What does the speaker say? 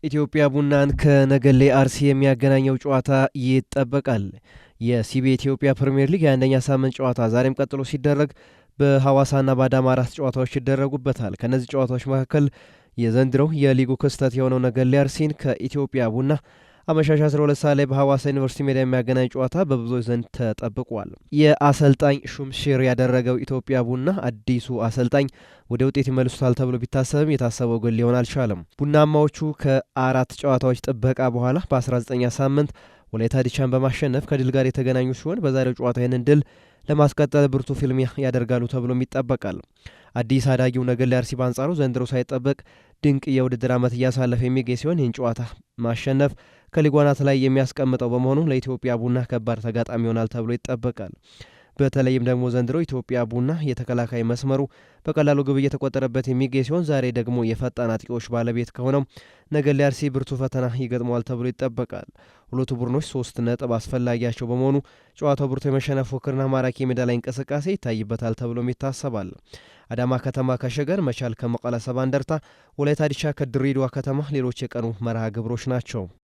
ኢትዮጵያ ቡናን ከነገሌ አርሲ የሚያገናኘው ጨዋታ ይጠበቃል። የሲቢ ኢትዮጵያ ፕሪምየር ሊግ የአንደኛ ሳምንት ጨዋታ ዛሬም ቀጥሎ ሲደረግ በሐዋሳና በአዳማ 4 ጨዋታዎች ይደረጉበታል። ከነዚህ ጨዋታዎች መካከል የዘንድሮው የሊጉ ክስተት የሆነው ነገሌ አርሲን ከኢትዮጵያ ቡና አመሻሽ 12 ሰዓት ላይ በሐዋሳ ዩኒቨርሲቲ ሜዳ የሚያገናኝ ጨዋታ በብዙዎች ዘንድ ተጠብቋል። የአሰልጣኝ ሹምሽር ያደረገው ኢትዮጵያ ቡና አዲሱ አሰልጣኝ ወደ ውጤት ይመልሱታል ተብሎ ቢታሰብም የታሰበው ጎል ሊሆን አልቻለም። ቡናማዎቹ ከ4 ጨዋታዎች ጥበቃ በኋላ በ19ኛ ሳምንት ወላይታ ዲቻን በማሸነፍ ከድል ጋር የተገናኙ ሲሆን በዛሬው ጨዋታ ይህንን ድል ለማስቀጠል ብርቱ ፊልሚያ ያደርጋሉ ተብሎም ይጠበቃል። አዲስ አዳጊው ነገሌ አርሲ በአንጻሩ ዘንድሮ ሳይጠበቅ ድንቅ የውድድር ዓመት እያሳለፈ የሚገኝ ሲሆን ይህን ጨዋታ ማሸነፍ ከሊጉ አናት ላይ የሚያስቀምጠው በመሆኑ ለኢትዮጵያ ቡና ከባድ ተጋጣሚ ይሆናል ተብሎ ይጠበቃል። በተለይም ደግሞ ዘንድሮ ኢትዮጵያ ቡና የተከላካይ መስመሩ በቀላሉ ግብ እየተቆጠረበት የሚገኝ ሲሆን ዛሬ ደግሞ የፈጣን አጥቂዎች ባለቤት ከሆነው ነገሌ አርሲ ብርቱ ፈተና ይገጥመዋል ተብሎ ይጠበቃል። ሁለቱ ቡድኖች 3 ነጥብ አስፈላጊያቸው በመሆኑ ጨዋታው ብርቱ የመሸነፍ ፉክክርና ማራኪ የሜዳ ላይ እንቅስቃሴ ይታይበታል ተብሎም ይታሰባል። አዳማ ከተማ ከሸገር፣ መቻል ከመቀለ ሰባ እንደርታ፣ ወላይታ ዲቻ ከድሬዳዋ ከተማ ሌሎች የቀኑ መርሃ ግብሮች ናቸው።